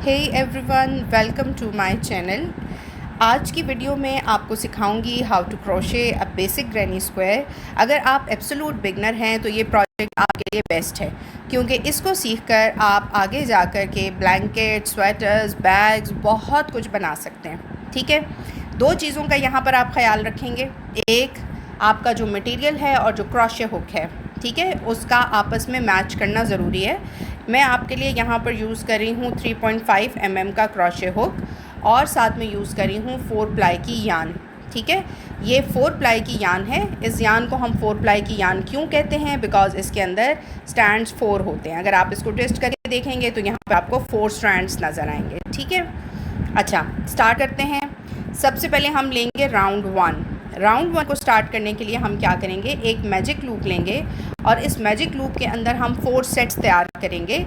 Hey everyone, welcome to my channel. आज की video में आपको सिखाऊंगी how to crochet a basic granny square. अगर आप एब्सोल्यूट बिगनर हैं तो ये प्रोजेक्ट आपके लिए बेस्ट है, क्योंकि इसको सीखकर आप आगे जाकर के ब्लैंकेट, स्वेटर्स, बैग्स बहुत कुछ बना सकते हैं। ठीक है, दो चीज़ों का यहाँ पर आप ख्याल रखेंगे। एक, आपका जो मटेरियल है और जो क्रोशे हुक है, ठीक है, उसका आपस में मैच करना ज़रूरी है। मैं आपके लिए यहाँ पर यूज़ कर रही हूँ 3.5 mm का क्रोशे हुक और साथ में यूज़ कर रही हूँ 4 प्लाई की यान। ठीक है, ये 4 प्लाई की यान है। इस यान को हम 4 प्लाई की यान क्यों कहते हैं? बिकॉज़ इसके अंदर स्टैंड्स 4 होते हैं। अगर आप इसको ट्विस्ट करके देखेंगे तो यहाँ पर आपको 4 स्ट्रैंड्स नज़र आएंगे। ठीक है, अच्छा, स्टार्ट करते हैं। सबसे पहले हम लेंगे राउंड 1। राउंड 1 को स्टार्ट करने के लिए हम क्या करेंगे, एक मैजिक लूप लेंगे और इस मैजिक लूप के अंदर हम 4 सेट्स तैयार करेंगे,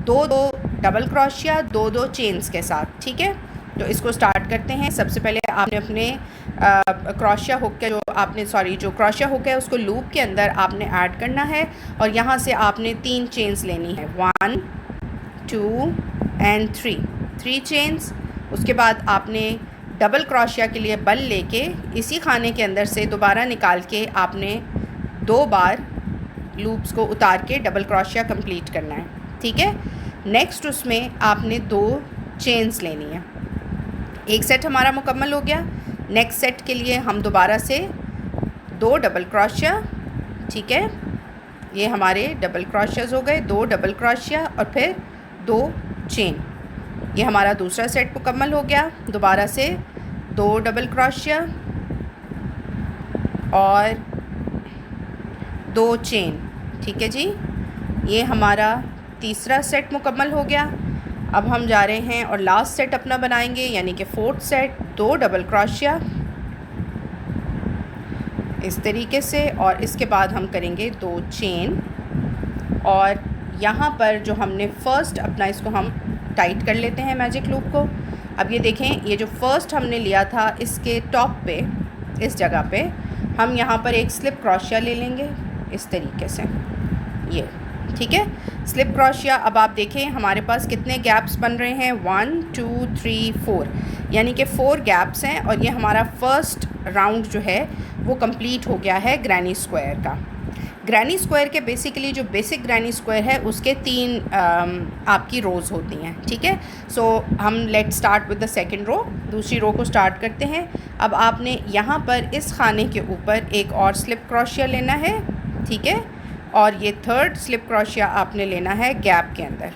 2-2 डबल क्रोशिया, 2-2 चेन्स के साथ। ठीक है, तो इसको स्टार्ट करते हैं। सबसे पहले आपने अपने क्रोशिया हुक के जो क्रोशिया हुक है उसको लूप के अंदर आपने ऐड करना है और यहाँ से आपने 3 चेन्स लेनी है, 1 2 एंड 3 चेन्स। उसके बाद आपने डबल क्रोशिया के लिए बल लेके इसी खाने के अंदर से दोबारा निकाल के आपने 2 बार लूप्स को उतार के डबल क्रोशिया कंप्लीट करना है। ठीक है, नेक्स्ट उसमें आपने 2 चेन्स लेनी है। एक सेट हमारा मुकम्मल हो गया। नेक्स्ट सेट के लिए हम दोबारा से 2 डबल क्रोशिया, ठीक है, ये हमारे डबल क्रोशियाज हो गए, 2 डबल क्रोशिया और फिर 2 चेन। ये हमारा दूसरा सेट मुकम्मल हो गया। दोबारा से 2 डबल क्रोशिया और 2 चेन। ठीक है जी, ये हमारा तीसरा सेट मुकम्मल हो गया। अब हम जा रहे हैं और लास्ट सेट अपना बनाएंगे, यानी कि 4th सेट, 2 डबल क्रोशिया इस तरीके से और इसके बाद हम करेंगे 2 चेन। और यहाँ पर जो हमने फ़र्स्ट अपना, इसको हम टाइट कर लेते हैं मैजिक लूप को। अब ये देखें, ये जो फ़र्स्ट हमने लिया था इसके टॉप पे, इस जगह पे हम यहाँ पर एक स्लिप क्रोशिया ले लेंगे इस तरीके से, ये। ठीक है, स्लिप क्रोशिया। अब आप देखें हमारे पास कितने गैप्स बन रहे हैं, 1 2 3 4, यानी कि 4 गैप्स हैं और ये हमारा फ़र्स्ट राउंड जो है वो कंप्लीट हो गया है ग्रैनी स्क्वायर का। ग्रैनी स्क्वायर के बेसिकली जो बेसिक ग्रैनी स्क्वायर है उसके 3 आपकी रोज़ होती हैं। ठीक है, सो हम let start with the second row. दूसरी रो को स्टार्ट करते हैं। अब आपने यहाँ पर इस खाने के ऊपर एक और स्लिप क्रोशिया लेना है, ठीक है, और ये 3rd स्लिप क्रोशिया आपने लेना है गैप के अंदर।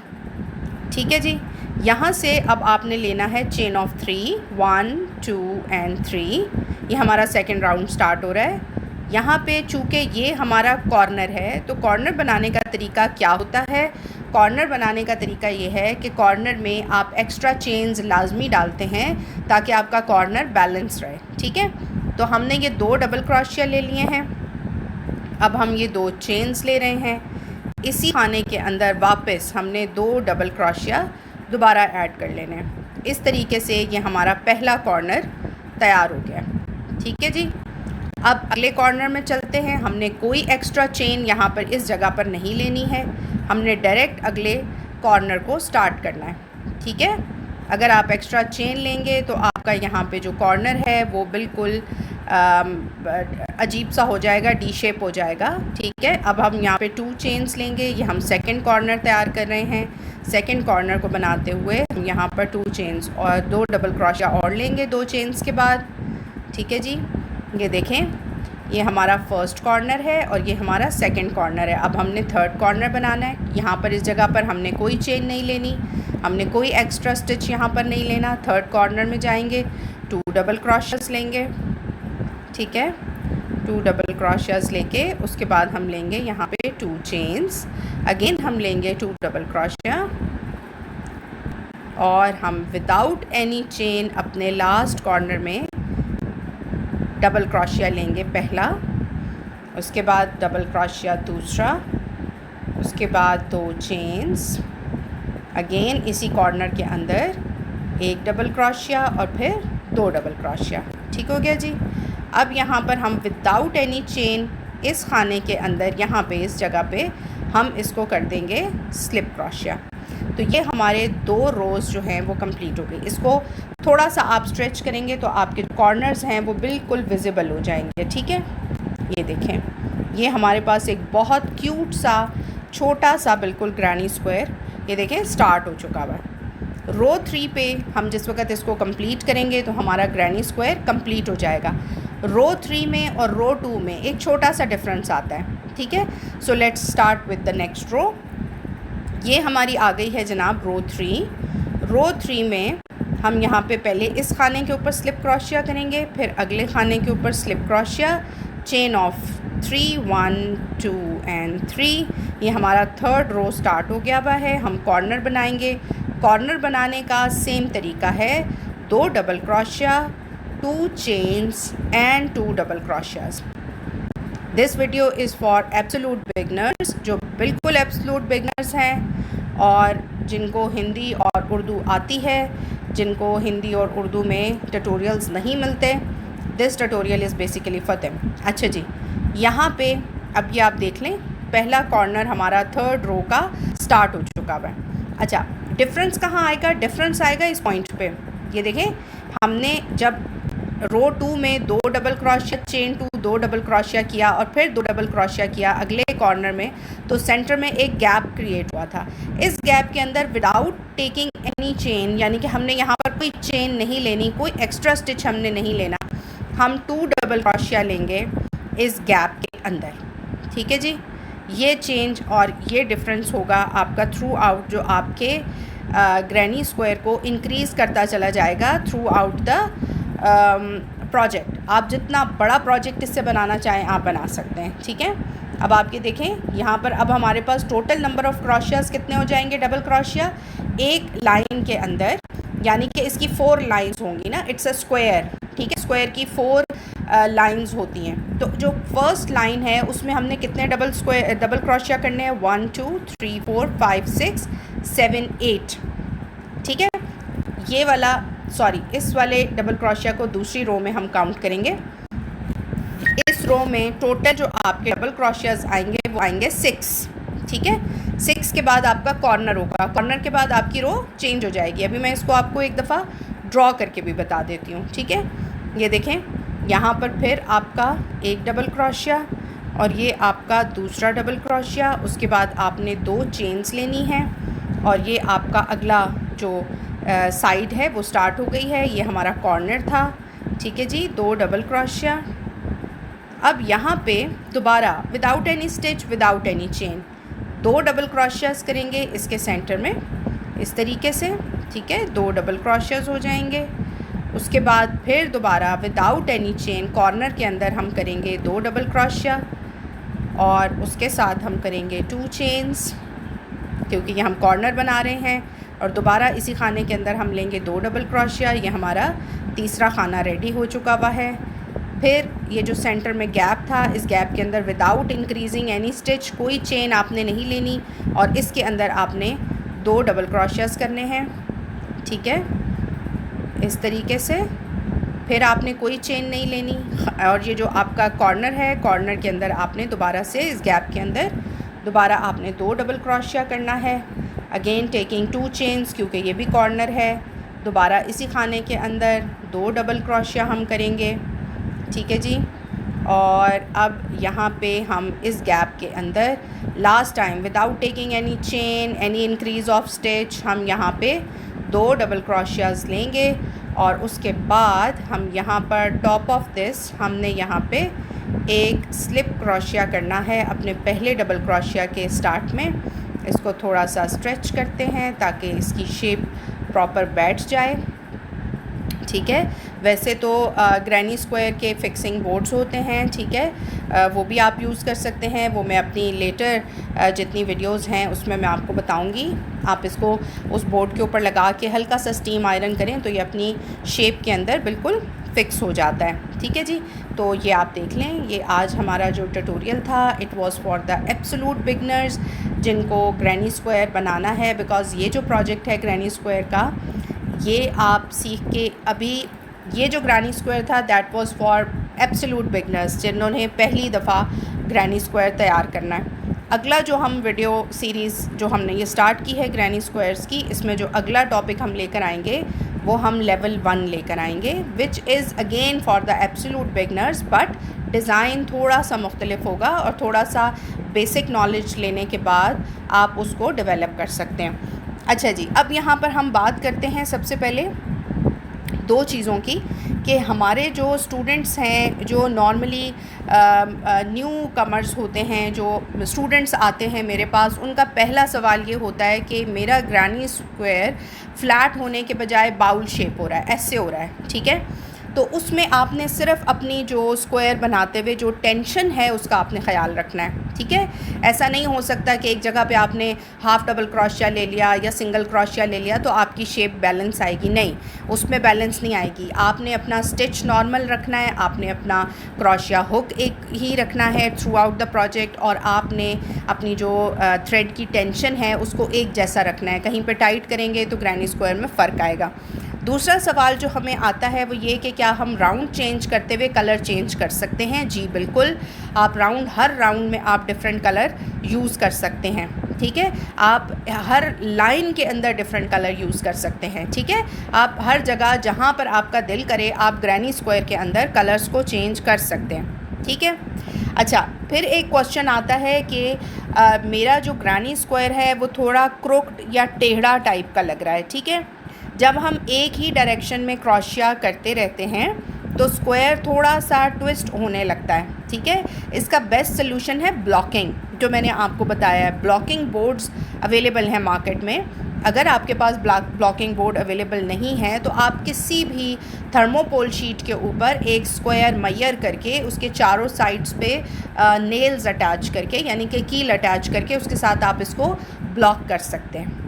ठीक है जी, यहाँ से अब आपने लेना है चेन ऑफ 3, 1 2 एंड 3। ये हमारा सेकेंड राउंड स्टार्ट हो रहा है। यहाँ पे चूँकि ये हमारा कॉर्नर है तो कॉर्नर बनाने का तरीका क्या होता है? कॉर्नर बनाने का तरीका ये है कि कॉर्नर में आप एक्स्ट्रा चेन्स लाजमी डालते हैं ताकि आपका कॉर्नर बैलेंस रहे। ठीक है, तो हमने ये 2 डबल क्रोशिया ले लिए हैं। अब हम ये 2 चेन्स ले रहे हैं। इसी खाने के अंदर वापस हमने 2 डबल क्रोशिया दोबारा ऐड कर लेने हैं। इस तरीके से ये हमारा पहला कॉर्नर तैयार हो गया। ठीक है जी, अब अगले कॉर्नर में चलते हैं। हमने कोई एक्स्ट्रा चेन यहाँ पर इस जगह पर नहीं लेनी है, हमने डायरेक्ट अगले कॉर्नर को स्टार्ट करना है। ठीक है, अगर आप एक्स्ट्रा चेन लेंगे तो आपका यहाँ पे जो कॉर्नर है वो बिल्कुल अजीब सा हो जाएगा, डी शेप हो जाएगा। ठीक है, अब हम यहाँ पे 2 चेन्स लेंगे। ये हम सेकंड कॉर्नर तैयार कर रहे हैं। सेकंड कॉर्नर को बनाते हुए हम यहाँ पर 2 चेन्स और 2 डबल क्रोशिया और लेंगे 2 चेन्स के बाद। ठीक है जी, ये देखें, ये हमारा फर्स्ट कॉर्नर है और ये हमारा सेकंड कॉर्नर है। अब हमने 3rd कॉर्नर बनाना है। यहाँ पर इस जगह पर हमने कोई चेन नहीं लेनी, हमने कोई एक्स्ट्रा स्टिच यहाँ पर नहीं लेना। 3rd कॉर्नर में जाएंगे, 2 डबल क्रोशियास लेंगे। ठीक है, 2 डबल क्रोशियास लेके उसके बाद हम लेंगे यहाँ पे 2 चेन्स। अगेन हम लेंगे 2 डबल क्रोशिया और हम विदाउट एनी चेन अपने लास्ट कॉर्नर में डबल क्रोशिया लेंगे पहला, उसके बाद डबल क्रोशिया दूसरा, उसके बाद 2 चेन्स, अगेन इसी कॉर्नर के अंदर एक डबल क्रोशिया और फिर 2 डबल क्रोशिया। ठीक हो गया जी। अब यहाँ पर हम विदाउट एनी चेन इस खाने के अंदर, यहाँ पे इस जगह पे हम इसको कर देंगे स्लिप क्रोशिया। तो ये हमारे 2 रोज़ जो हैं वो कंप्लीट हो गई। इसको थोड़ा सा आप स्ट्रेच करेंगे तो आपके कॉर्नर्स हैं वो बिल्कुल विजिबल हो जाएंगे। ठीक है, ये देखें, ये हमारे पास एक बहुत क्यूट सा छोटा सा बिल्कुल ग्रैनी स्क्वायर ये देखें स्टार्ट हो चुका हुआ। रो 3 पे हम जिस वक्त इसको कंप्लीट करेंगे तो हमारा ग्रैनी स्क्वायर कंप्लीट हो जाएगा। रो 3 में और रो 2 में एक छोटा सा डिफरेंस आता है। ठीक है, so let's start with the next row. ये हमारी आ गई है जनाब रो 3। रो 3 में हम यहाँ पे पहले इस खाने के ऊपर स्लिप क्रोशिया करेंगे, फिर अगले खाने के ऊपर slip crochet, chain of 3 1 2 and 3। ये हमारा 3rd रो स्टार्ट हो गया हुआ है। हम कॉर्नर बनाएंगे। कॉर्नर बनाने का सेम तरीका है, 2 double crochet, 2 chains and 2 double crochets. This video is for absolute beginners, जो बिल्कुल एब्सोल्यूट बिगनर्स हैं और जिनको हिंदी और उर्दू आती है, जिनको हिंदी और उर्दू में ट्यूटोरियल्स नहीं मिलते। This tutorial is basically for them. अच्छा जी, यहाँ पे अब ये आप देख लें, पहला कॉर्नर हमारा 3rd रो का स्टार्ट हो चुका है। अच्छा, डिफरेंस कहाँ आएगा? डिफरेंस आएगा इस पॉइंट पे। ये देखें, हमने जब रो 2 में 2 double crochet, chain 2, 2 double crochet किया और फिर 2 डबल क्रोशिया किया अगले कॉर्नर में, तो सेंटर में एक गैप क्रिएट हुआ था। इस गैप के अंदर विदाउट टेकिंग एनी चेन, यानी कि हमने यहाँ पर कोई चेन नहीं लेनी, कोई एक्स्ट्रा स्टिच हमने नहीं लेना, हम 2 डबल क्रोशिया लेंगे इस गैप के अंदर। ठीक है जी, ये चेंज और ये डिफरेंस होगा आपका थ्रू आउट, जो आपके ग्रैनी स्क्वायर को इंक्रीज़ करता चला जाएगा थ्रू आउट द प्रोजेक्ट। आप जितना बड़ा प्रोजेक्ट इससे बनाना चाहें आप बना सकते हैं। ठीक है, अब आप ये देखें, यहाँ पर अब हमारे पास टोटल नंबर ऑफ़ क्रोशियाज कितने हो जाएंगे डबल क्रोशिया एक लाइन के अंदर, यानी कि इसकी 4 लाइंस होंगी ना, इट्स अ स्क्वायर। ठीक है, स्क्वायर की 4 लाइंस होती हैं। तो जो फर्स्ट लाइन है उसमें हमने कितने डबल क्रोशिया करने हैं? 1 2 3 4 5 6 7 8। ठीक है, ये वाला इस वाले डबल क्रोशिया को दूसरी रो में हम काउंट करेंगे। इस रो में टोटल जो आपके डबल क्रोशियाज आएंगे वो आएंगे 6। ठीक है, 6 के बाद आपका कॉर्नर होगा, कॉर्नर के बाद आपकी रो चेंज हो जाएगी। अभी मैं इसको आपको एक दफ़ा ड्रॉ करके भी बता देती हूँ। ठीक है, ये देखें, यहाँ पर फिर आपका एक डबल क्रोशिया और ये आपका दूसरा डबल क्रोशिया, उसके बाद आपने 2 चेन्स लेनी हैं और ये आपका अगला जो साइड है वो स्टार्ट हो गई है। ये हमारा कॉर्नर था। ठीक है जी, 2 डबल क्रोशिया। अब यहाँ पे दोबारा without any stitch, without any chain, 2 double crochets करेंगे इसके सेंटर में इस तरीके से। ठीक है, 2 डबल क्रोशियाज हो जाएंगे। उसके बाद फिर दोबारा विदाउट एनी चेन कॉर्नर के अंदर हम करेंगे 2 डबल क्रोशिया और उसके साथ हम करेंगे 2 चेन्स, क्योंकि ये हम कॉर्नर बना रहे हैं। और दोबारा इसी खाने के अंदर हम लेंगे 2 डबल क्रोशिया। ये हमारा तीसरा खाना रेडी हो चुका हुआ है। फिर ये जो सेंटर में गैप था, इस गैप के अंदर विदाउट इंक्रीजिंग एनी स्टिच, कोई चेन आपने नहीं लेनी और इसके अंदर आपने 2 डबल क्रोशियाज करने हैं। ठीक है, इस तरीके से। फिर आपने कोई चेन नहीं लेनी और ये जो आपका कॉर्नर है, कॉर्नर के अंदर आपने दोबारा से इस गैप के अंदर दोबारा आपने 2 डबल क्रोशिया करना है, अगेन टेकिंग 2 चेन्स, क्योंकि ये भी कॉर्नर है। दोबारा इसी खाने के अंदर 2 डबल क्रोशिया हम करेंगे। ठीक है जी, और अब यहाँ पे हम इस गैप के अंदर last time without taking any chain, any increase of stitch, हम यहाँ पे 2 डबल क्रोशियाज लेंगे और उसके बाद हम यहाँ पर टॉप ऑफ दिस हमने यहाँ पे एक स्लिप क्रोशिया करना है अपने पहले डबल क्रोशिया के स्टार्ट में। इसको थोड़ा सा स्ट्रेच करते हैं ताकि इसकी शेप प्रॉपर बैठ जाए। ठीक है, वैसे तो ग्रैनी स्क्वायर के फिक्सिंग बोर्ड्स होते हैं। ठीक है, वो भी आप यूज़ कर सकते हैं। वो मैं अपनी लेटर जितनी वीडियोस हैं उसमें मैं आपको बताऊंगी। आप इसको उस बोर्ड के ऊपर लगा के हल्का सा स्टीम आयरन करें तो ये अपनी शेप के अंदर बिल्कुल फिक्स हो जाता है। ठीक है जी, तो ये आप देख लें, ये आज हमारा जो ट्यूटोरियल था it was for the absolute beginners जिनको ग्रैनी स्क्वायर बनाना है। बिकॉज़ ये जो प्रोजेक्ट है ग्रैनी स्क्वायर का, ये आप सीख के अभी ये जो ग्रैनी स्क्वायर था that was for absolute beginners जिन्होंने पहली दफ़ा ग्रैनी स्क्वायर तैयार करना है। अगला जो हम वीडियो सीरीज़ जो हमने ये स्टार्ट की है ग्रैनी स्क्वायर्स की, इसमें जो अगला टॉपिक हम लेकर आएंगे वो हम लेवल 1 लेकर आएंगे, which is again for the absolute beginners, but design थोड़ा सा मुख्तलिफ होगा और थोड़ा सा बेसिक नॉलेज लेने के बाद आप उसको डेवलप कर सकते हैं। अच्छा जी, अब यहाँ पर हम बात करते हैं सबसे पहले दो चीज़ों की कि हमारे जो स्टूडेंट्स हैं, जो नॉर्मली न्यू कमर्स होते हैं, जो स्टूडेंट्स आते हैं मेरे पास, उनका पहला सवाल ये होता है कि मेरा ग्रैनी स्क्वायर फ्लैट होने के बजाय बाउल शेप हो रहा है, ऐसे हो रहा है, ठीक है। तो उसमें आपने सिर्फ अपनी जो स्क्वायर बनाते हुए जो टेंशन है उसका आपने ख्याल रखना है, ठीक है। ऐसा नहीं हो सकता कि एक जगह पे आपने हाफ़ डबल क्रोशिया ले लिया या सिंगल क्रोशिया ले लिया तो आपकी शेप बैलेंस आएगी, नहीं, उसमें बैलेंस नहीं आएगी। आपने अपना स्टिच नॉर्मल रखना है, आपने अपना क्रोशिया हुक एक ही रखना है थ्रू आउट द प्रोजेक्ट, और आपने अपनी जो थ्रेड की टेंशन है उसको एक जैसा रखना है। कहीं पे टाइट करेंगे तो ग्रैनी स्क्वायर में फ़र्क आएगा। दूसरा सवाल जो हमें आता है वो ये कि क्या हम राउंड चेंज करते हुए कलर चेंज कर सकते हैं? जी बिल्कुल, आप हर राउंड में आप डिफरेंट कलर यूज़ कर सकते हैं, ठीक है। आप हर लाइन के अंदर डिफरेंट कलर यूज़ कर सकते हैं, ठीक है। आप हर जगह जहाँ पर आपका दिल करे आप ग्रैनी स्क्वायर के अंदर कलर्स को चेंज कर सकते हैं, ठीक है। अच्छा, फिर एक क्वेश्चन आता है कि मेरा जो ग्रैनी स्क्वायर है वो थोड़ा क्रोक्ड या टेढ़ा टाइप का लग रहा है, ठीक है। जब हम एक ही डायरेक्शन में क्रोशिया करते रहते हैं तो स्क्वायर थोड़ा सा ट्विस्ट होने लगता है, ठीक है। इसका बेस्ट सोल्यूशन है ब्लॉकिंग, जो मैंने आपको बताया है। ब्लॉकिंग बोर्ड्स अवेलेबल हैं मार्केट में। अगर आपके पास ब्लॉकिंग बोर्ड अवेलेबल नहीं है तो आप किसी भी थर्मोपोल शीट के ऊपर एक स्क्वायर मैयर करके उसके चारों साइड्स पे नेल्स अटैच करके, यानी कि कील अटैच करके उसके साथ आप इसको ब्लॉक कर सकते हैं।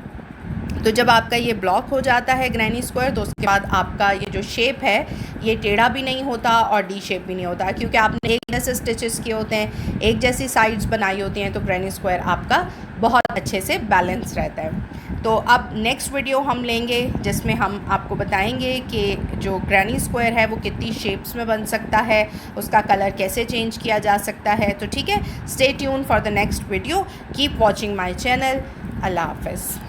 तो जब आपका ये ब्लॉक हो जाता है ग्रैनी स्क्वायर तो उसके बाद आपका ये जो शेप है ये टेढ़ा भी नहीं होता और डी शेप भी नहीं होता, क्योंकि आपने एक जैसे स्टिचेस किए होते हैं, एक जैसी साइड्स बनाई होती हैं, तो ग्रैनी स्क्वायर आपका बहुत अच्छे से बैलेंस रहता है। तो अब नेक्स्ट वीडियो हम लेंगे जिसमें हम आपको बताएंगे कि जो ग्रैनी स्क्वायर है वो कितनी शेप्स में बन सकता है, उसका कलर कैसे चेंज किया जा सकता है। तो ठीक है, stay tune for the next video, keep watching my channel. अल्लाह हाफ़िज़।